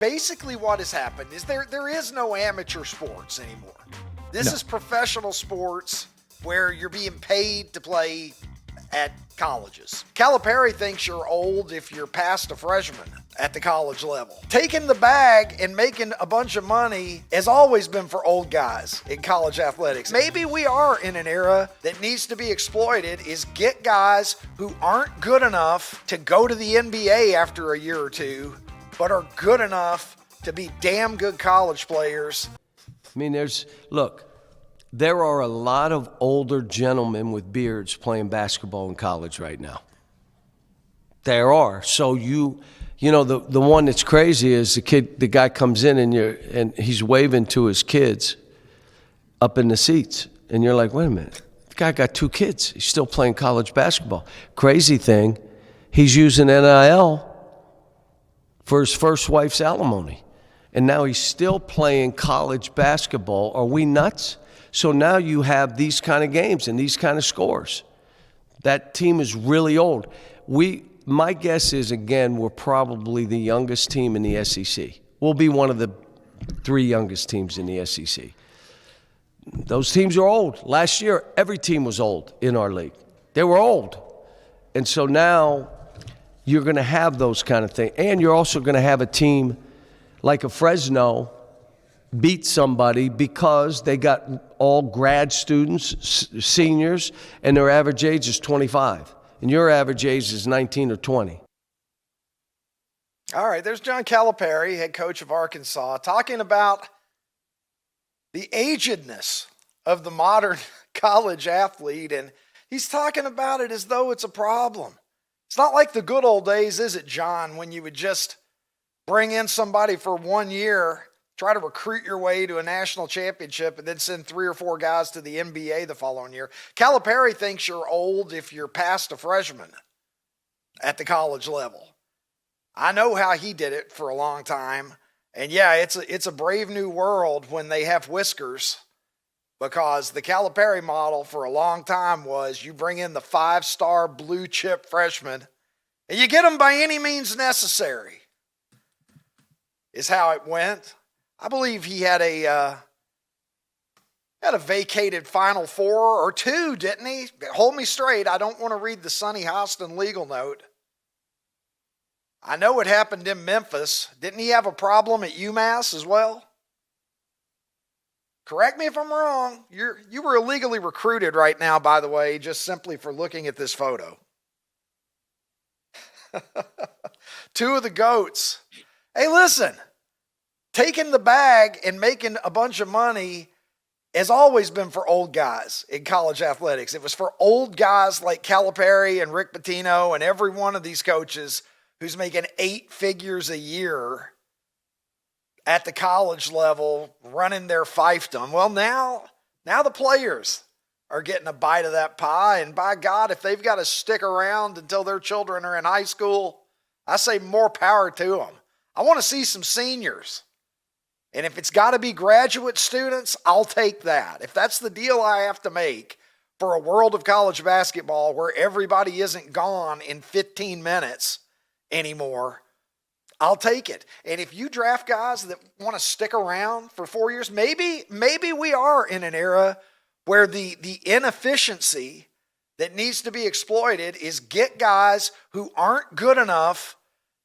basically what has happened is there is no amateur sports anymore. This is professional sports where you're being paid to play at colleges. Calipari thinks you're old if you're past a freshman at the college level. Taking the bag and making a bunch of money has always been for old guys in college athletics. Maybe we are in an era that needs to be exploited, is get guys who aren't good enough to go to the NBA after a year or two, but are good enough to be damn good college players. I mean, there are a lot of older gentlemen with beards playing basketball in college right now. There are. So you know, the one that's crazy is the guy comes in and he's waving to his kids up in the seats. And you're like, wait a minute, the guy got 2 kids. He's still playing college basketball. Crazy thing, he's using NIL for his first wife's alimony. And now he's still playing college basketball. Are we nuts? So now you have these kind of games and these kind of scores. That team is really old. My guess is, again, we're probably the youngest team in the SEC. We'll be one of the 3 youngest teams in the SEC. Those teams are old. Last year, every team was old in our league. They were old. And so now you're going to have those kind of things. And you're also going to have a team like a Fresno beat somebody because they got all grad students, seniors, and their average age is 25. And your average age is 19 or 20. All right, there's John Calipari, head coach of Arkansas, talking about the agedness of the modern college athlete, and he's talking about it as though it's a problem. It's not like the good old days, is it, John, when you would just bring in somebody for 1 year, try to recruit your way to a national championship, and then send 3 or 4 guys to the NBA the following year. Calipari thinks you're old if you're past a freshman at the college level. I know how he did it for a long time. And yeah, it's a brave new world when they have whiskers, because the Calipari model for a long time was you bring in the 5-star blue chip freshman and you get them by any means necessary, is how it went. I believe he had a vacated Final Four or 2, didn't he? Hold me straight. I don't want to read the Sonny Hostin legal note. I know it happened in Memphis. Didn't he have a problem at UMass as well? Correct me if I'm wrong. You were illegally recruited right now, by the way, just simply for looking at this photo. 2 of the GOATs. Hey, listen. Taking the bag and making a bunch of money has always been for old guys in college athletics. It was for old guys like Calipari and Rick Pitino and every one of these coaches who's making 8 figures a year at the college level running their fiefdom. Well, now the players are getting a bite of that pie. And by God, if they've got to stick around until their children are in high school, I say more power to them. I want to see some seniors. And if it's got to be graduate students, I'll take that. If that's the deal I have to make for a world of college basketball where everybody isn't gone in 15 minutes anymore, I'll take it. And if you draft guys that want to stick around for 4 years, maybe we are in an era where the inefficiency that needs to be exploited is get guys who aren't good enough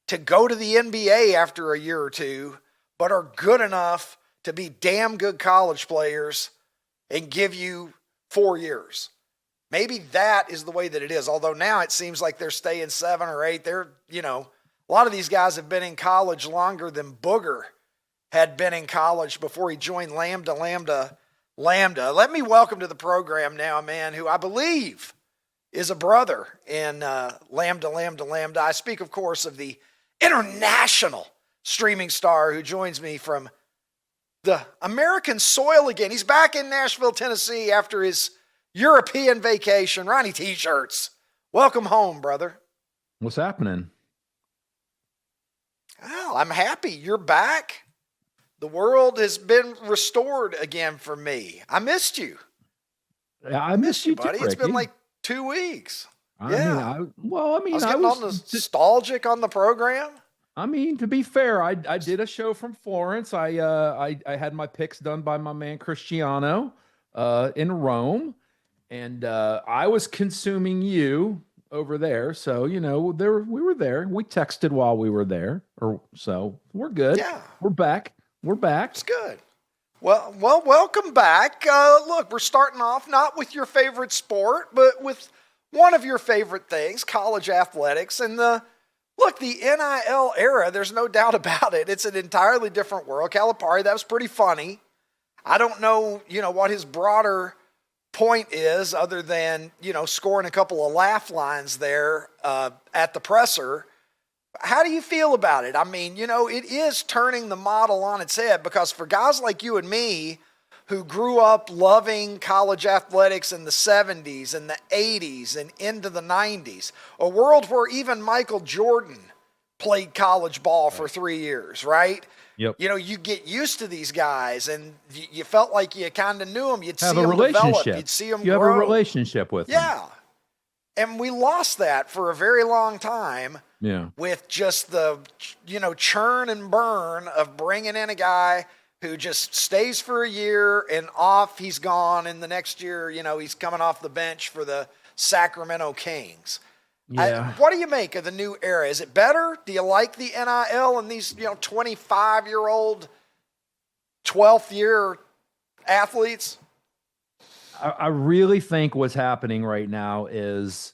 to go to the NBA after a year or two, but are good enough to be damn good college players and give you 4 years. Maybe that is the way that it is. Although now it seems like they're staying 7 or 8. A lot of these guys have been in college longer than Booger had been in college before he joined Lambda. Let me welcome to the program now a man who I believe is a brother in Lambda. I speak, of course, of the international streaming star who joins me from the American soil again. He's back in Nashville, Tennessee after his European vacation. Ronnie T-shirts. Welcome home, brother. What's happening? Well, I'm happy you're back. The world has been restored again for me. I missed you. Yeah, I missed you buddy. too, It's been Ricky. like 2 weeks. I was getting all nostalgic nostalgic on the program. I mean, to be fair, I did a show from Florence. I had my picks done by my man Cristiano in Rome, and I was consuming you over there. So there we were there. We texted while we were there, or so we're good. Yeah. We're back. We're back. It's good. Well, welcome back. Look, we're starting off not with your favorite sport, but with one of your favorite things, college athletics. And the NIL era, there's no doubt about it. It's an entirely different world. Calipari, that was pretty funny. I don't know, what his broader point is other than, scoring a couple of laugh lines there at the presser. How do you feel about it? I mean, it is turning the model on its head, because for guys like you and me who grew up loving college athletics in the 70s and the 80s and into the 90s, a world where even Michael Jordan played college ball for 3 years, right? Yep. You get used to these guys, and you felt like you kind of knew them. You'd Have see a them develop. relationship. You'd see them You have grow. a relationship with them. Yeah. And we lost that for a very long time. Yeah. With just the, churn and burn of bringing in a guy who just stays for a year and off he's gone. And the next year, he's coming off the bench for the Sacramento Kings. Yeah. What do you make of the new era? Is it better? Do you like the NIL and these, 25-year-old, 12th year athletes? I really think what's happening right now is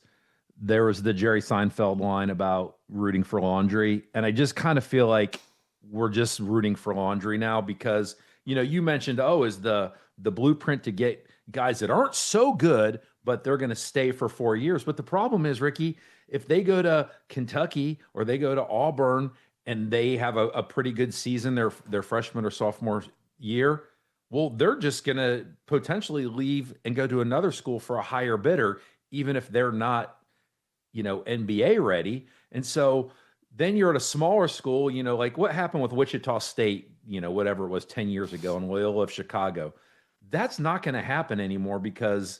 there was the Jerry Seinfeld line about rooting for laundry. And I just kind of feel like we're just rooting for laundry now because, you mentioned, is the blueprint to get guys that aren't so good, but they're going to stay for 4 years. But the problem is, Ricky, if they go to Kentucky or they go to Auburn and they have a pretty good season, their freshman or sophomore year, well, they're just going to potentially leave and go to another school for a higher bidder, even if they're not, NBA ready. And so then you're at a smaller school, like what happened with Wichita State, whatever it was 10 years ago in Loyola of Chicago. That's not going to happen anymore because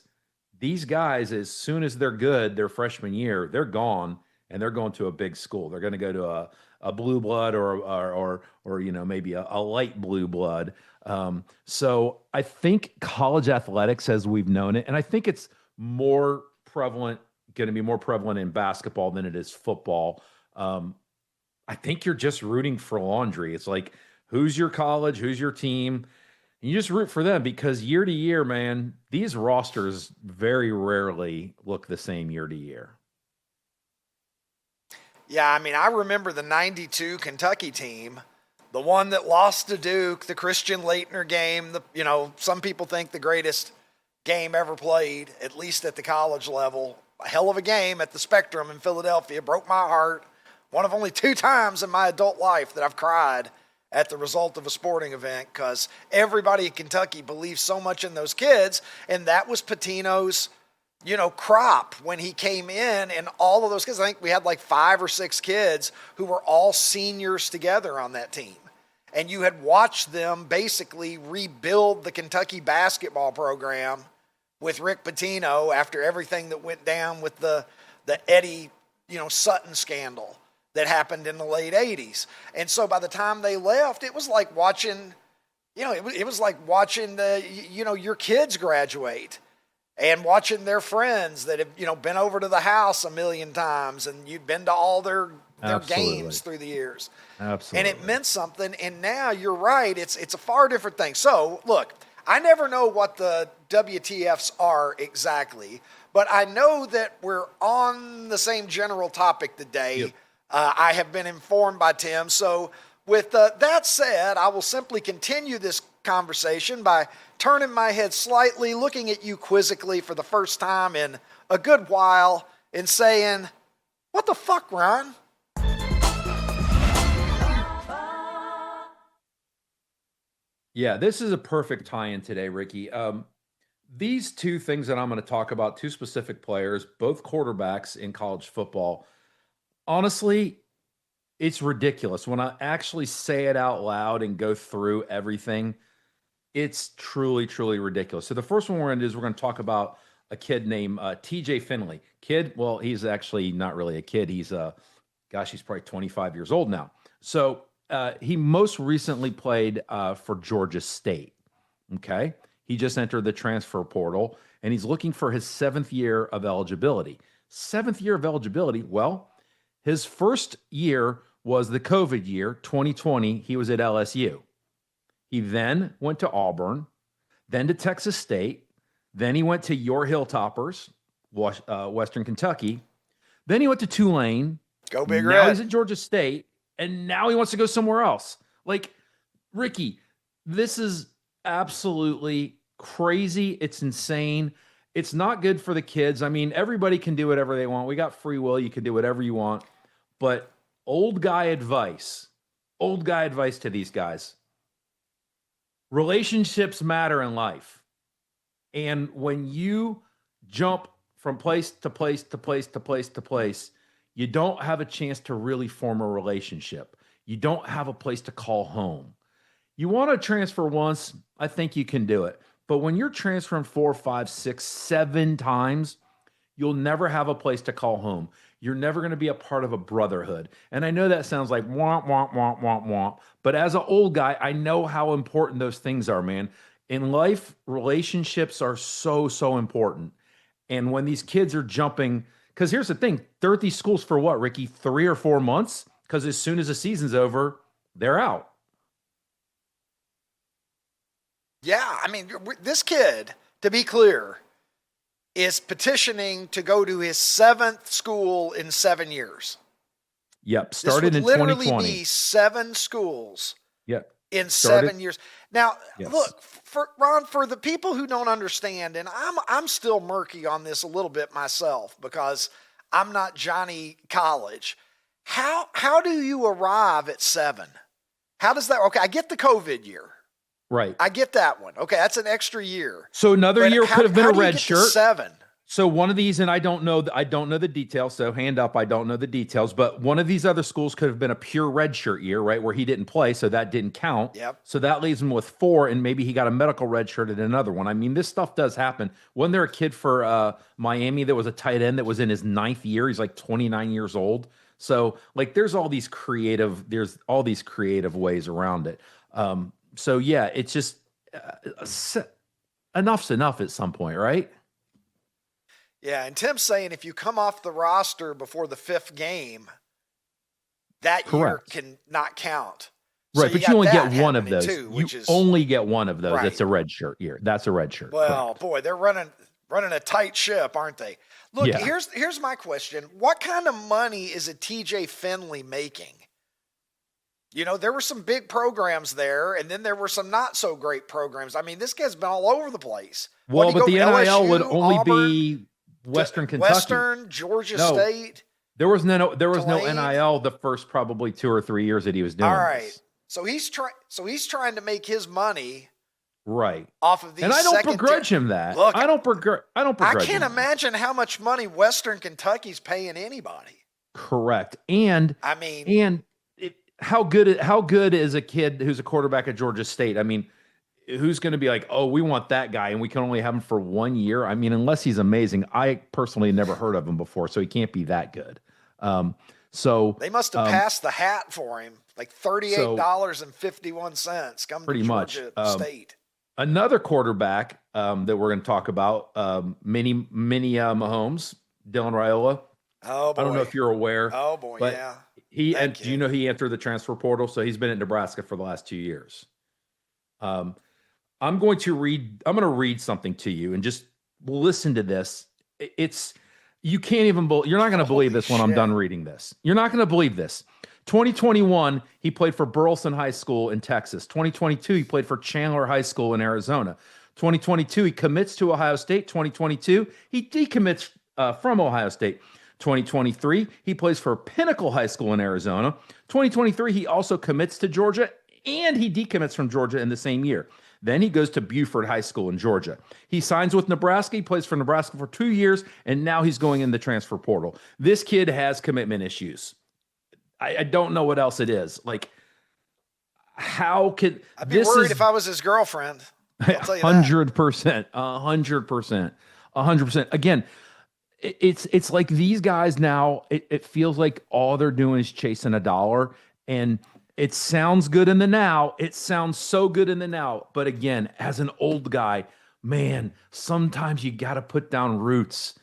these guys, as soon as they're good, their freshman year, they're gone and they're going to a big school. They're going to go to a blue blood or maybe a light blue blood. So I think college athletics as we've known it, and I think it's more prevalent, going to be more prevalent in basketball than it is football. I think you're just rooting for laundry. It's like, who's your college? Who's your team? And you just root for them because year to year, man, these rosters very rarely look the same year to year. Yeah, I mean, I remember the 92 Kentucky team, the one that lost to Duke, the Christian Laettner game, some people think the greatest game ever played, at least at the college level. A hell of a game at the Spectrum in Philadelphia. Broke my heart. One of only 2 times in my adult life that I've cried at the result of a sporting event because everybody in Kentucky believes so much in those kids. And that was Pitino's, crop when he came in, and all of those kids, I think we had like 5 or 6 kids who were all seniors together on that team. And you had watched them basically rebuild the Kentucky basketball program with Rick Pitino after everything that went down with the Eddie, Sutton scandal that happened in the late 80s. And so by the time they left, it was like watching, it was like watching your kids graduate and watching their friends that have, been over to the house a million times and you'd been to all their games through the years. Absolutely. And it meant something. And now you're right. It's a far different thing. So look, I never know what the WTFs are exactly, but I know that we're on the same general topic today. Yep. I have been informed by Tim. So with that said, I will simply continue this conversation by turning my head slightly, looking at you quizzically for the first time in a good while and saying, what the fuck, Ron? Yeah, this is a perfect tie-in today, Ricky. These 2 things that I'm going to talk about, 2 specific players, both quarterbacks in college football, honestly, it's ridiculous. When I actually say it out loud and go through everything, it's truly, truly ridiculous. So the first one we're going to do is we're going to talk about a kid named TJ Finley. Kid, well, he's actually not really a kid. He's probably 25 years old now. So he most recently played for Georgia State. Okay. He just entered the transfer portal and he's looking for his 7th year of eligibility. 7th year of eligibility. Well, his first year was the COVID year, 2020. He was at LSU. He then went to Auburn, then to Texas State. Then he went to your Hilltoppers, Western Kentucky. Then he went to Tulane. Go Big Now Red. he's at Georgia State, and now he wants to go somewhere else. Like, Ricky, this is absolutely crazy. It's insane. It's not good for the kids. I mean, everybody can do whatever they want. We got free will. You can do whatever you want. But old guy advice to these guys. Relationships matter in life. And when you jump from place to place to place to place to place, you don't have a chance to really form a relationship. You don't have a place to call home. You want to transfer once, I think you can do it. But when you're transferring 4, 5, 6, 7 times, you'll never have a place to call home. You're never going to be a part of a brotherhood. And I know that sounds like womp, womp, womp, womp, womp. But as an old guy, I know how important those things are, man. In life, relationships are so, so important. And when these kids are jumping, because here's the thing, they're at these schools for what, Ricky? 3 or 4 months? Because as soon as the season's over, they're out. Yeah, I mean, this kid, to be clear, is petitioning to go to his 7th school in 7 years. Yep, started in 2020. This would literally be 7 schools. Yep. In 7 years. Now, look, for Ron, for the people who don't understand, and I'm still murky on this a little bit myself because I'm not Johnny College. How do you arrive at 7? How does that? Okay, I get the COVID year. Right. I get that one. Okay, that's an extra year. So another year could have been a red shirt. 7. So one of these, and I don't know the details. So hand up, I don't know the details. But one of these other schools could have been a pure red shirt year, right, where he didn't play, so that didn't count. Yep. So that leaves him with 4, and maybe he got a medical red shirt at another one. I mean, this stuff does happen. Wasn't there a kid for Miami that was a tight end that was in his 9th year? He's like 29 years old. So like, there's all these creative ways around it. So yeah, it's just enough's enough at some point, right? Yeah, and Tim's saying if you come off the roster before the 5th game, that year can not count. Right, So but you only get one of happening those. too, You which is only get one of those. Right. That's a red shirt year. That's a red shirt. well, Correct. boy, they're running a tight ship, aren't they? Look, Yeah. here's my question: what kind of money is a TJ Finley making? You know, there were some big programs there, and then there were some not so great programs. I mean, this guy's been all over the place. Well, What, but did he the go to NIL would LSU, only Auburn, be Western Kentucky. Western, Georgia No. State. There was no Tulane. NIL the first probably 2 or 3 years that he was doing. All right. this. So he's trying to make his money Right. off of these. And I don't second begrudge him that. Look, I don't begrudge I can't him that. imagine how much money Western Kentucky's paying anybody. Correct. And I mean, how good is a kid who's a quarterback at Georgia State? I mean, who's going to be like, oh, we want that guy and we can only have him for 1 year? I mean, unless he's amazing. I personally never heard of him before, so he can't be that good. So they must have passed the hat for him, like $38.51. Come pretty to much, Georgia State. another quarterback that we're going to talk about, mini Mahomes, Dylan Raiola. Oh boy. I don't know if you're aware. Oh boy, but yeah. Do you know he entered the transfer portal? So he's been at Nebraska for the last 2 years. I'm going to read something to you and just listen to this. You can't even believe, you're not going to believe this when I'm done reading this. You're not going to believe this. 2021, he played for Burleson High School in Texas. 2022, he played for Chandler High School in Arizona. 2022, he commits to Ohio State. 2022, he decommits from Ohio State. 2023, he plays for Pinnacle High School in Arizona. 2023, he also commits to Georgia, and he decommits from Georgia in the same year. Then he goes to Buford High School in Georgia. He signs with Nebraska. He plays for Nebraska for 2 years, and now he's going in the transfer portal. This kid has commitment issues. I don't know what else it is. Like, how could I'd be worried if I was his girlfriend. I'll tell you that. 100%, 100%. Again, it's like these guys now, it feels like all they're doing is chasing a dollar. And it sounds good in the now. It sounds so good in the now. But again, as an old guy, man, sometimes you got to put down roots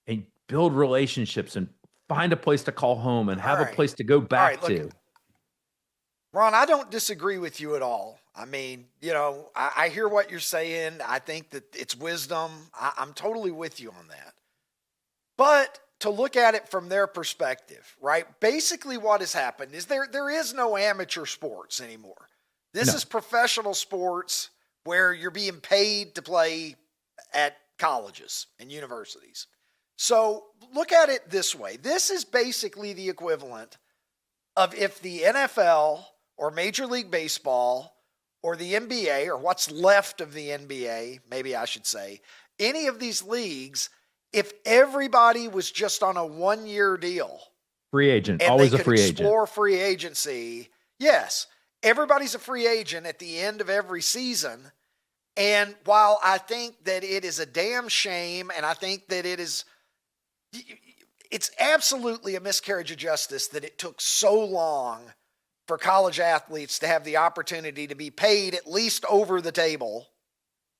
and build relationships and find a place to call home and have a place to go All right, back look, to. Ron, I don't disagree with you at all. I mean, I hear what you're saying. I think that it's wisdom. I'm totally with you on that. But to look at it from their perspective, right? Basically what has happened is there is no amateur sports anymore. This is professional sports where you're being paid to play at colleges and universities. So look at it this way. This is basically the equivalent of if the NFL or Major League Baseball or the NBA, or what's left of the NBA, maybe I should say, any of these leagues, if everybody was just on a 1-year deal. Free agent, and always they a could free agent. Explore free agency. Yes, everybody's a free agent at the end of every season. And while I think that it is a damn shame, and I think that it's absolutely a miscarriage of justice that it took so long for college athletes to have the opportunity to be paid at least over the table,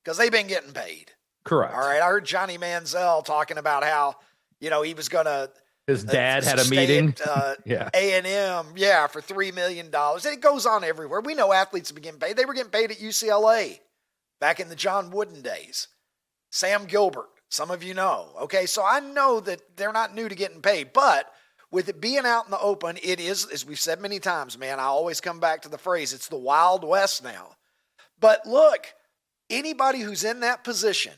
because they've been getting paid. Correct. All right. I heard Johnny Manziel talking about how, he was going to. His dad had a meeting. At, A&M, for $3 million. And it goes on everywhere. We know athletes have been getting paid. They were getting paid at UCLA back in the John Wooden days. Sam Gilbert, some of you know. Okay, so I know that they're not new to getting paid, but with it being out in the open, it is, as we've said many times, man, I always come back to the phrase, it's the Wild West now. But look, anybody who's in that position,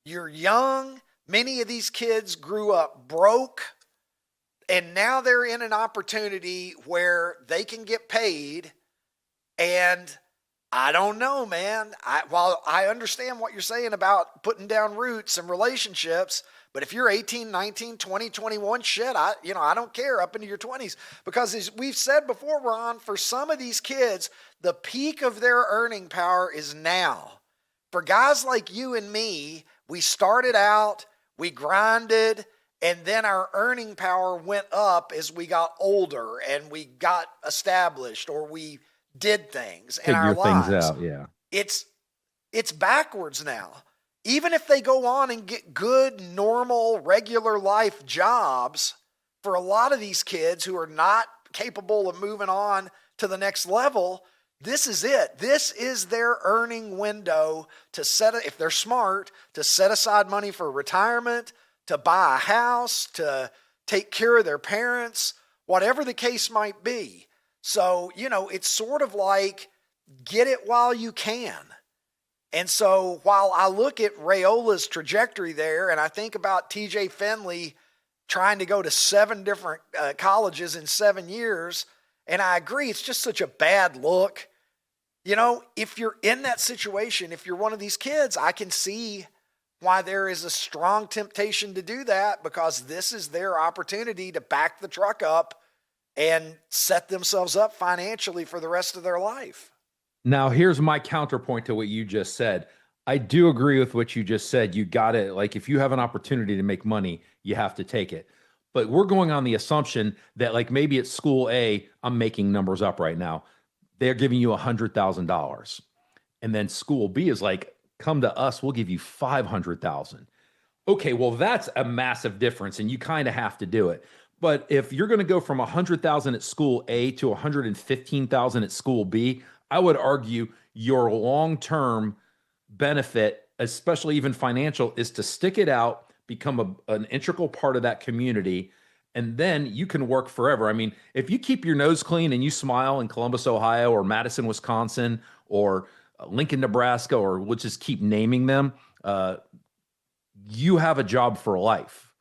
you're young, many of these kids grew up broke, and now they're in an opportunity where they can get paid. And I don't know, man. While I understand what you're saying about putting down roots and relationships, but if you're 18, 19, 20, 21, shit, I don't care up into your 20s. Because as we've said before, Ron, for some of these kids, the peak of their earning power is now. For guys like you and me, we started out, we grinded, and then our earning power went up as we got older and we got established, or we did things in our lives. Figure things out, yeah. It's backwards now. Even if they go on and get good, normal, regular life jobs, for a lot of these kids who are not capable of moving on to the next level, this is it. This is their earning window to if they're smart, to set aside money for retirement, to buy a house, to take care of their parents, whatever the case might be. So, it's sort of like get it while you can. And so while I look at Rayola's trajectory there, and I think about TJ Finley trying to go to 7 different colleges in 7 years, and I agree, it's just such a bad look. If you're in that situation, if you're one of these kids, I can see why there is a strong temptation to do that, because this is their opportunity to back the truck up and set themselves up financially for the rest of their life. Now, here's my counterpoint to what you just said. I do agree with what you just said. You got it. Like, if you have an opportunity to make money, you have to take it. But we're going on the assumption that, like, maybe at school A, I'm making numbers up right now, they're giving you $100,000. And then school B is like, come to us, we'll give you $500,000. Okay, well, that's a massive difference, and you kind of have to do it. But if you're going to go from $100,000 at school A to $115,000 at school B, I would argue your long-term benefit, especially even financial, is to stick it out, become an integral part of that community, and then you can work forever. I mean, if you keep your nose clean and you smile in Columbus, Ohio, or Madison, Wisconsin, or Lincoln, Nebraska, or we'll just keep naming them, you have a job for life.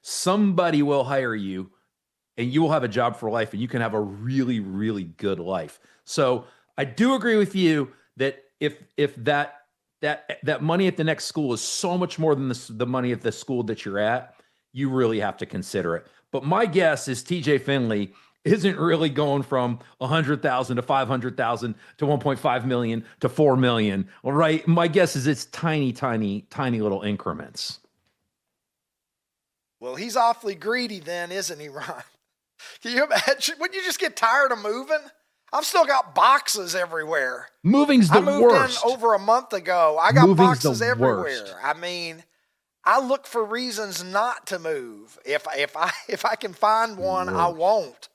Somebody will hire you, and you will have a job for life, and you can have a really, really good life. So I do agree with you that if that money at the next school is so much more than the money at the school that you're at, you really have to consider it. But my guess is TJ Finley isn't really going from 100,000 to 500,000 to 1.5 million to 4 million. All right. My guess is it's tiny, tiny, tiny little increments. Well, he's awfully greedy then, isn't he, Ron? Can you imagine? Wouldn't you just get tired of moving? I've still got boxes everywhere. Moving's the I moved worst. in over a month ago. I got Moving's the boxes everywhere. worst. I mean, I look for reasons not to move. If I can find one, I won't.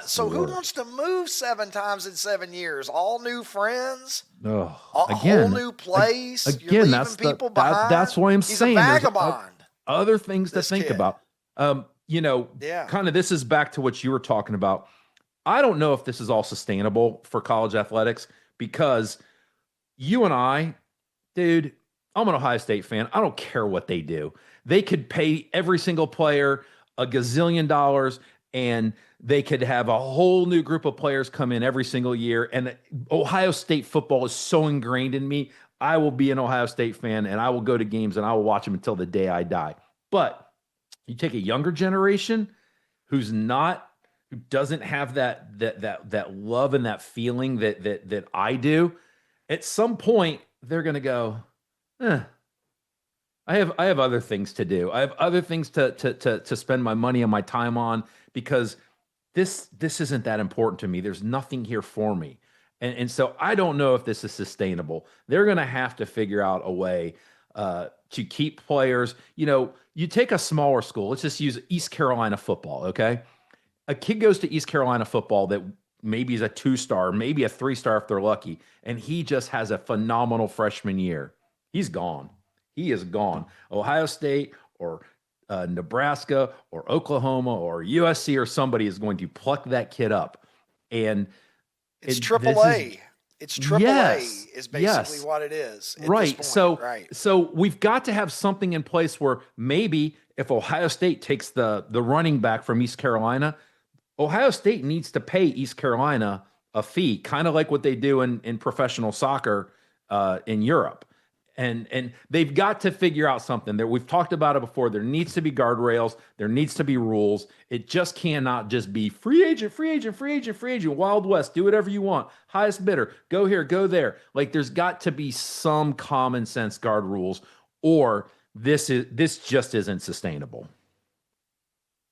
So who wants to move 7 times in 7 years? All new friends, a whole new place. Again, You're leaving that's people behind. that's why I'm He's saying a there's vagabond. other things to This think kid. about. Kind of this is back to what you were talking about. I don't know if this is all sustainable for college athletics because you and I, dude, I'm an Ohio State fan. I don't care what they do. They could pay every single player a gazillion dollars and they could have a whole new group of players come in every single year. And Ohio State football is so ingrained in me. I will be an Ohio State fan and I will go to games and I will watch them until the day I die. But you take a younger generation who doesn't have that love and that feeling that I do. At some point, they're going to go, I have other things to do. I have other things to spend my money and my time on because this isn't that important to me. There's nothing here for me. And so I don't know if this is sustainable. They're going to have to figure out a way to keep players. You take a smaller school. Let's just use East Carolina football, okay? A kid goes to East Carolina football that maybe is a 2-star, maybe a 3-star if they're lucky, and he just has a phenomenal freshman year. He's gone. He is gone. Ohio State or Nebraska or Oklahoma or USC or somebody is going to pluck that kid up. And it's AAA. It's AAA is basically what it is. Right. So we've got to have something in place where maybe if Ohio State takes the running back from East Carolina, Ohio State needs to pay East Carolina a fee, kind of like what they do in professional soccer in Europe. And they've got to figure out something there. We've talked about it before. There needs to be guardrails. There needs to be rules. It just cannot just be free agent, Wild West, do whatever you want. Highest bidder, go here, go there. Like there's got to be some common sense guard rules or this just isn't sustainable.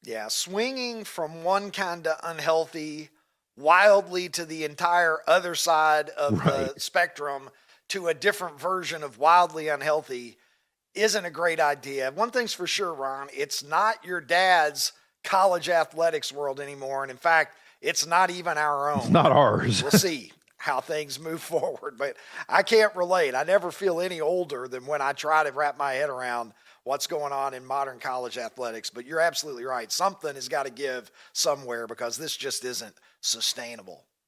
Yeah, swinging from one kind of unhealthy wildly to the entire other side of the spectrum to a different version of wildly unhealthy isn't a great idea. One thing's for sure, Ron, it's not your dad's college athletics world anymore. And in fact, it's not even our own. It's not ours. We'll see how things move forward, but I can't relate. I never feel any older than when I try to wrap my head around what's going on in modern college athletics. But you're absolutely right. Something has got to give somewhere because this just isn't sustainable.